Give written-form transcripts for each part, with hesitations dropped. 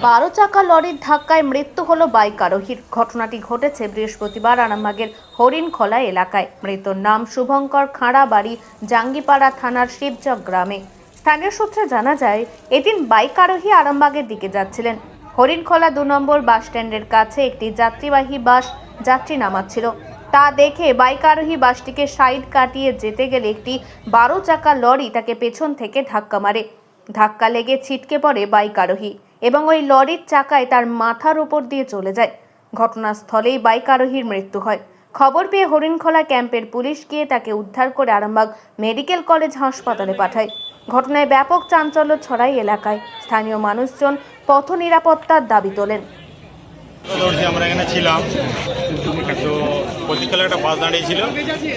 12 চাকা লরির ধাক্কায় মৃত্যু হলো বাইক আরোহীর। ঘটনাটি ঘটেছে বৃহস্পতিবার আরামবাগের হরিণখোলা এলাকায়। মৃতর নাম শুভঙ্কর খাঁড়া, বাড়ি জাঙ্গিপাড়া থানার শিবচক গ্রামে। স্থানীয় সূত্রে জানা যায়, এদিন বাইক আরোহী আরামবাগের দিকে যাচ্ছিলেন। হরিণখোলা 2 নম্বর বাস স্ট্যান্ডের কাছে একটি যাত্রীবাহী বাস যাত্রী নামাচ্ছিল। তা দেখে বাইক আরোহী বাসটিকে সাইড কাটিয়ে যেতে গেলে একটি 12 চাকা লরি তাকে পেছন থেকে ধাক্কা মারে। ধাক্কা লেগে ছিটকে পড়ে বাইক আরোহী এবং ওই লরির চাকায় তার মাথার উপর দিয়ে চলে যায়। ঘটনাস্থলেই বাইক আরোহীর মৃত্যু হয়। খবর পেয়ে হরিণখোলা ক্যাম্পের পুলিশ গিয়ে তাকে উদ্ধার করে আরামবাগ মেডিকেল কলেজ হাসপাতালে পাঠায়। ঘটনায় ব্যাপক চাঞ্চল্য ছড়ায় এলাকায়। স্থানীয় মানুষজন পথ নিরাপত্তার দাবি তোলেন। আমরা এখানে ছিলাম, তো প্রতিকালে একটা বাস দাঁড়িয়েছিল,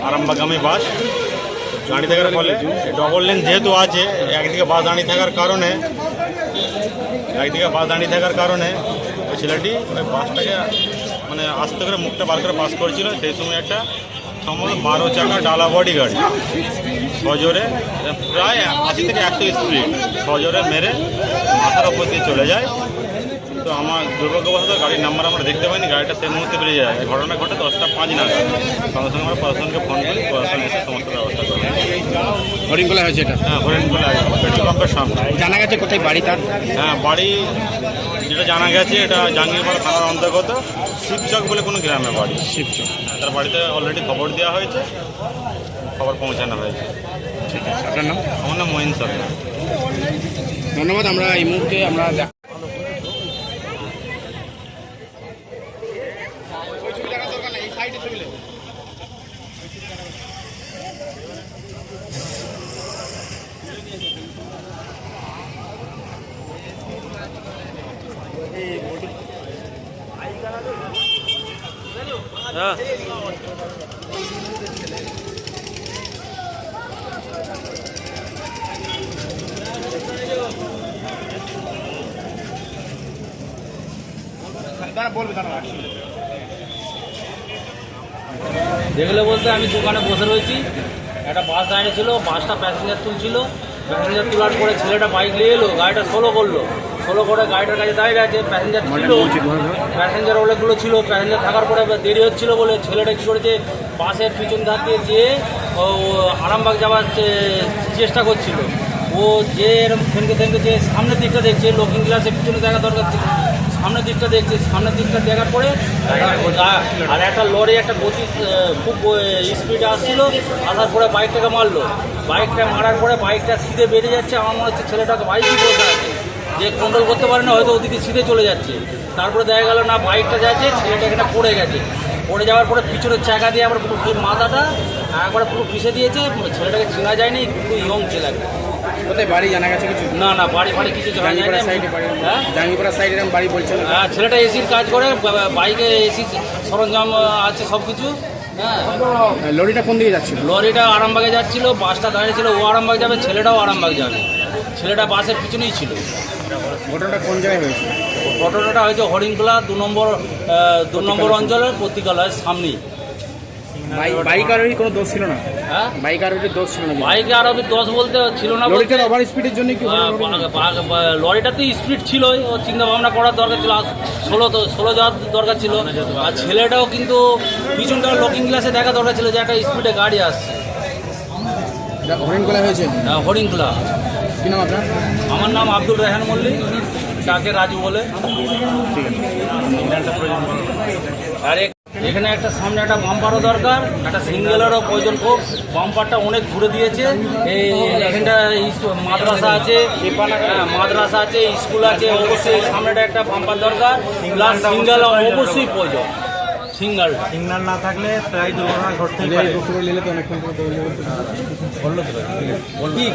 আরামবাগামী বাস। দাঁড়িয়ে থাকার ফলে ডবল লেন যেহেতু আছে, একদিকে বাস দাঁড়িয়ে থাকার কারণে ওই ছেলেটি ওই বাসটাকে মানে আস্তে করে মুখটা বার করে পাস করছিল। সেই সময় একটা সম্ভবত 12 চাকা ডালা বডি গাড়ি সজোরে প্রায় 80 থেকে 100 স্পিড সজোরে মেরে মাথার ওপর দিয়ে চলে যায়। তো আমার দুর্ভাগ্যবশত গাড়ির নাম্বার আমরা দেখতে পাইনি, গাড়িটা সেই মুহূর্তে বেরিয়ে যায়। ঘটনা ঘটে 10টা 5 নাগাদ। সঙ্গে সঙ্গে আমরা প্রশাসনকে ফোন করি, প্রশাসন এসে সমস্ত ব্যবস্থা করে। হরিণখোলা হয়েছে এটা? হ্যাঁ, হরিণখোলা পেট্রোল পাম্পের সামনে। জানা গেছে কোথায় বাড়ি তার? হ্যাঁ, বাড়ি যেটা জানা গেছে এটা জাঙ্গিপাড়া থানার অন্তর্গত শিবচক বলে কোনো গ্রামে বাড়ি। শিবচক। তার বাড়িতে অলরেডি খবর দেওয়া হয়েছে, খবর পৌঁছানো হয়েছে। ঠিক আছে, আপনার নাম? আমার নাম মহিন সরকার। ধন্যবাদ। আমরা এই মুহূর্তে আমরা দেখলে বলতে আমি দোকানে বসে রয়েছি, একটা বাস দাঁড়িয়েছিল, বাসটা প্যাসেঞ্জার তুলছিল। প্যাসেঞ্জার তোলার পরে ছেলেটা বাইক নিয়ে এলো, গাড়িটা স্লো করলো। স্লো করে গাড়িটার কাছে দাঁড়িয়ে আছে, প্যাসেঞ্জার ছিল, প্যাসেঞ্জার অনেকগুলো ছিল। প্যাসেঞ্জার থাকার পরে দেরি হচ্ছিল বলে ছেলেটা কী করেছে, বাসের পিছন ধার দিয়ে যেয়ে ও আরামবাগ যাওয়ার চেষ্টা করছিল। ও যে এরকম থেমকে যে সামনের দিকটা দেখছে, লুকিং গ্লাসের পিছনে দেখা দরকার ছিল, সামনের দিকটা দেখছে। সামনের দিকটা দেখার পরে আর একটা লরি একটা গতি খুব স্পিডে আসছিল, আসার পরে বাইকটাকে মারলো। বাইকটা মারার পরে বাইকটা সিধে বেরিয়ে যাচ্ছে। আমার মনে হচ্ছে ছেলেটাকে বাইকই বসে আছে, যে কন্ট্রোল করতে পারে না, হয়তো ওদিকে সিধে চলে যাচ্ছে। তারপরে দেখা গেল না, বাইকটা যাচ্ছে, ছেলেটা এখানে পড়ে গেছে। পড়ে যাওয়ার পরে পিছনের চাকা দিয়ে আবার পুরো মাথাটা একবারে পুরো পিষে দিয়েছে। ছেলেটাকে চেনা যায়নি, খুব ইয়ং ছেলে। কোথায় বাড়ি জানা গেছে কিছু? না, বাড়ি কিছু জানা যায় না। হ্যাঁ, জাঙ্গিপাড়া সাইডে এরকম বাড়ি বলছিল। হ্যাঁ, ছেলেটা এসির কাজ করে, বাইকে এসি সরঞ্জাম আছে সব কিছু। হ্যাঁ, লরিটা কোন দিকে যাচ্ছিল? লরিটা আরামবাগে যাচ্ছিল, বাসটা দাঁড়িয়ে ছিল, ও আরামবাগ যাবে, ছেলেটাও আরামবাগ যাবে। ছেলেটা বাসের পিছনেই ছিল। ঘটনাটা কোন জায়গায় হয়েছে? ঘটনাটা হয়েছে হরিণখোলা 2 নম্বর অঞ্চলের পত্রিকালয়ের সামনেই। বাইক আরোহী কোনো দোষ ছিল না? হ্যাঁ, বাইক আরোহীর দোষ ছিল না? বাইকে আরোহী দোষ বলতে ছিল না। লরিটার ওভার স্পিডের জন্য কি? লরিটাতে স্পিড ছিলই, ও চিন্তা ভাবনা করার দরকার ছিল, 16 যাওয়ার দরকার ছিল। আর ছেলেটাও কিন্তু পিছনটা লকিং গ্লাসে দেখা দরকার ছিল যে একটা স্পিডে গাড়ি আসছে। হরিণখোলা হয়েছে? হ্যাঁ, হরিণখোলা। কি নাম আপনার? আমার নাম আব্দুল রেহান মল্লিক, তাকে রাজু বলে। আর এখানে একটা সামনে একটা বাম্পারও দরকার, একটা সিঙ্গেলেরও প্রয়োজন। খুব বাম্পারটা অনেক ঘুরে দিয়েছে। এখানটা মাদ্রাসা আছে, মাদ্রাসা আছে, স্কুল আছে, অবশ্যই সামনেটা একটা বাম্পার দরকার। প্লাস সিঙ্গেল অবশ্যই প্রয়োজন। সিঙ্গেল না থাকলে প্রায় দুর্ঘটনা ঘটতেই পারে।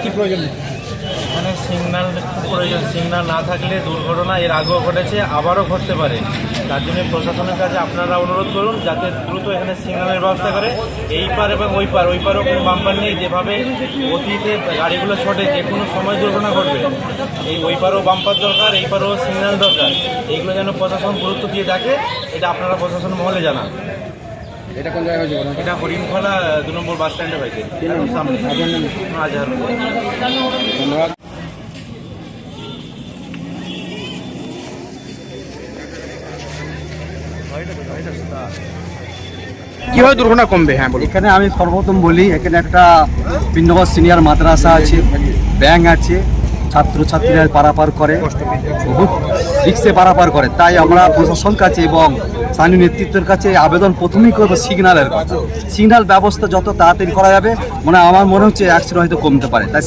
কি প্রয়োজন? এখানে সিগন্যাল প্রয়োজন। সিগন্যাল না থাকলে দুর্ঘটনা এর আগেও ঘটেছে, আবারও ঘটতে পারে। তার জন্য প্রশাসনের কাছে আপনারা অনুরোধ করুন যাতে দ্রুত এখানে সিগন্যালের ব্যবস্থা করে। এই পার এবং ওই পারও কোনো বাম্পার নেই। যেভাবে অতীতে গাড়িগুলো ছোটে, যে কোনো সময় দুর্ঘটনা ঘটবে। ওই পারও বাম্পার দরকার, এই পারও সিগন্যাল দরকার। এইগুলো যেন প্রশাসন গুরুত্ব দিয়ে দেখে, এটা আপনারা প্রশাসন মহলে জানান। এটা কোন জায়গায় হয়েছে ঘটনাটা? এটা হরিণখোলা 2 নম্বর বাস স্ট্যান্ডে হয়েছে। সামনে আপনার নাম? আজহার। ধন্যবাদ। কিভাবে দুর্ঘটনা কমবে? হ্যাঁ বলুন। এখানে আমি সর্বপ্রথম বলি, এখানে একটা পিন্নগর সিনিয়র মাদ্রাসা আছে, ব্যাংক আছে, ছাত্রছাত্রীরা পারাপার করে, বহুত রিক্সে পারাপার করে। তাই আমরা প্রশাসন কাছে এবং স্থানীয় নেতৃত্বের কাছে আবেদন প্রথমেই করবো সিগন্যালের কথা। সিগন্যাল ব্যবস্থা যত তাড়াতাড়ি করা যাবে আমার মনে হচ্ছে অ্যাক্সিডেন্ট হয়তো কমতে পারে। তাই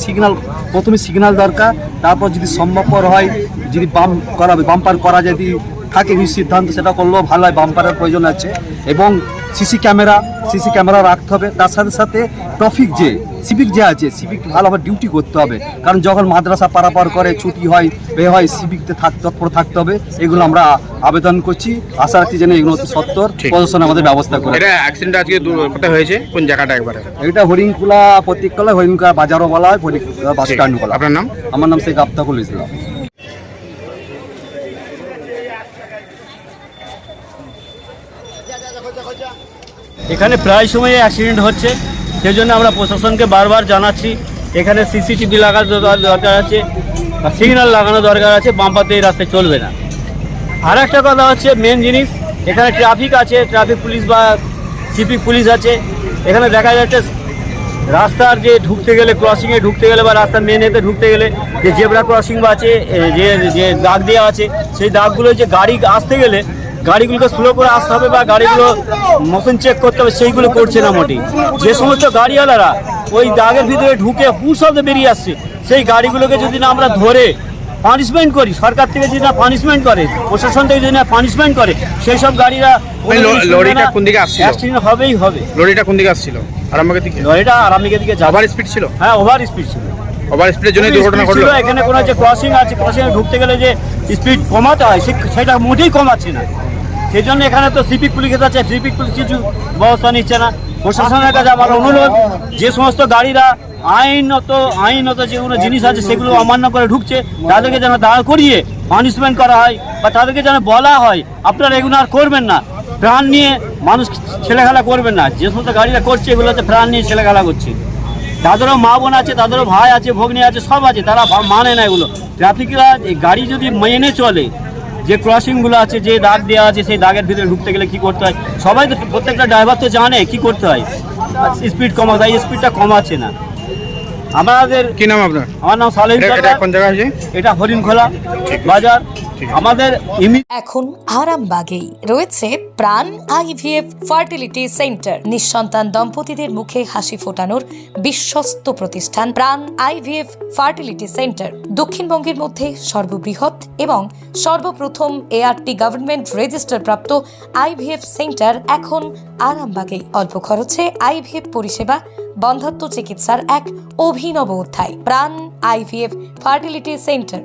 প্রথমে সিগন্যাল দরকার, তারপর যদি সম্ভবপর হয়, যদি বাম্পার করা যদি থাকে এই সিদ্ধান্ত, সেটা করলেও ভালো হয়। বাম্পারের প্রয়োজন আছে এবং সিসি ক্যামেরা রাখতে হবে। তার সাথে সাথে সিভিক যে আছে, সিভিক ভালোভাবে ডিউটি করতে হবে। কারণ যখন মাদ্রাসা পারাপার করে, ছুটি হয়, সিভিকতে তৎপর থাকতে হবে। এগুলো আমরা আবেদন করছি, আশা রাখছি যেন এগুলো সত্তর প্রশাসন আমাদের ব্যবস্থা করে। এটা অ্যাক্সিডেন্ট আজকে কোথায় হয়েছে, কোন জায়গাটা একবারে? এটা হরিণখোলা প্রতীকতলা, হরিণখোলা বাজারও বলা হয়, হরিণখোলা বাস স্ট্যান্ড বলা। আপনার নাম? আমার নাম শেখ আফতাকুল ইসলাম। এখানে প্রায় সময় অ্যাক্সিডেন্ট হচ্ছে, সেই জন্য আমরা প্রশাসনকে বারবার জানাচ্ছি এখানে সিসিটিভি লাগানো দরকার আছে, সিগন্যাল লাগানো দরকার আছে, বাম্পারতে এই রাস্তায় চলবে না। আর একটা কথা হচ্ছে মেন জিনিস, এখানে ট্রাফিক আছে, ট্রাফিক পুলিশ বা সিভিক পুলিশ আছে। এখানে দেখা যাচ্ছে রাস্তার যে ঢুকতে গেলে, ক্রসিংয়ে ঢুকতে গেলে বা রাস্তার মেন এতে ঢুকতে গেলে যে জেব্রা ক্রসিং বা আছে, যে দাগ দেওয়া আছে, সেই দাগগুলো যে গাড়ি আসতে গেলে গাড়িগুলোকে স্লো করে আসতে হবে বা গাড়িগুলো মোশন চেক করতে হবে, সেইগুলো করছে না মোটেই। যে সমস্ত গাড়িওয়ালারা ওই দাগের ভিতরে ঢুকে শব্দে বেরিয়ে আসছে, সেই গাড়িগুলোকে যদি না আমরা ধরে পানিশমেন্ট করি, সরকার থেকে যদি না পানিশমেন্ট করে, প্রশাসন থেকে যদি না পানিশমেন্ট করে, সেই সব গাড়িরা লরিটা কোন দিকে আসছিল? অ্যাক্সিডেন্ট হবেই হবে। লরিটা কোন দিকে আসছিল? আরামবাগের দিকে? লরিটা আরামবাগের দিকে যাবে। ওভার স্পিড ছিল? হ্যাঁ, ওভার স্পিড ছিল। ওভার স্পিডের জন্য দুর্ঘটনা ঘটলো। এখানে কোনো যে ক্রসিং আছে, ক্রসিংয়ে ঢুকতে গেলে যে স্পিড কমাতে হয়, সেটা মোটেই কমাচ্ছে না। সেই জন্য এখানে তো সিভিক পুলিশ আছে, সিভিক পুলিশ কিছু ব্যবস্থা নিচ্ছে না। প্রশাসনের কাছে আমার অনুরোধ, যে সমস্ত গাড়িরা আইনত যেগুলো জিনিস আছে সেগুলো অমান্য করে ঢুকছে, তাদেরকে যেন দাঁড় করিয়ে পানিশমেন্ট করা হয় বা তাদেরকে যেন বলা হয় আপনারা এগুলো আর করবেন না, প্রাণ নিয়ে মানুষ ছেলেখেলা করবেন না। যে সমস্ত গাড়িরা করছে এগুলো হচ্ছে প্রাণ নিয়ে ছেলেখেলা করছে। তাদেরও মা বোন আছে, তাদেরও ভাই আছে, ভগ্নী আছে, সব আছে, তারা মানে না এগুলো। ট্রাফিকরা গাড়ি যদি মেনে চলে, যে ক্রসিংগুলো আছে, যে দাগ দেওয়া আছে, সেই দাগের ভিতরে ঢুকতে গেলে কি করতে হয়, সবাই তো, প্রত্যেকটা ড্রাইভার তো জানে কি করতে হয়। স্পিড কমাতে হয়, স্পিডটা কমাচ্ছে না। আমাদের কি নাম আপনার? আমার নাম সালেহ সরকার। কোন জায়গায় আছে? এটা হরিণখোলা বাজার। আমাদের এখন আরামবাগেই রয়েছে প্রাণ আইভিএফ ফার্টিলিটি সেন্টার। নিঃসন্তান দম্পতিদের মুখে হাসি ফোটানোর বিশ্বস্ত প্রতিষ্ঠান প্রাণ আইভিএফ ফার্টিলিটি সেন্টার। দক্ষিণবঙ্গের মধ্যে সর্ববৃহৎ এবং সর্বপ্রথম এআরটি গভর্নমেন্ট রেজিস্টার প্রাপ্ত আইভিএফ সেন্টার এখন আরামবাগেই। অল্প খরচে আইভিএফ পরিষেবা, বন্ধ্যাত্ব চিকিৎসার এক অভিনব অধ্যায়। প্রাণ আইভিএফ ফার্টিলিটি সেন্টার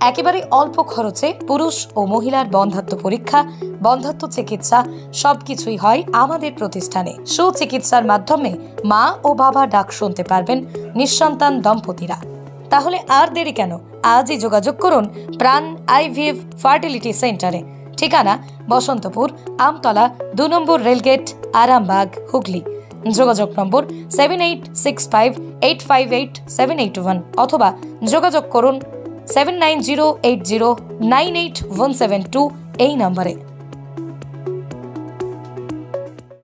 একেবারে অল্প খরচে পুরুষ ও মহিলার বন্ধ্যাত্ব পরীক্ষা, বন্ধ্যাত্ব চিকিৎসা সবকিছুই হয় আমাদের প্রতিষ্ঠানে। সুচিকিৎসার মাধ্যমে মা ও বাবা ডাক শুনতে পারবেন নিঃসন্তান দম্পতিরা। তাহলে আর দেরি কেন, আজই যোগাযোগ করুন প্রাণ আইভিএফ ফার্টিলিটি সেন্টারে। ঠিকানা বসন্তপুর, আমতলা, 2 নম্বর রেলগেট, আরামবাগ, হুগলি। যোগাযোগ নম্বর 7865858781 অথবা যোগাযোগ করুন 7908098172 এই নম্বরে।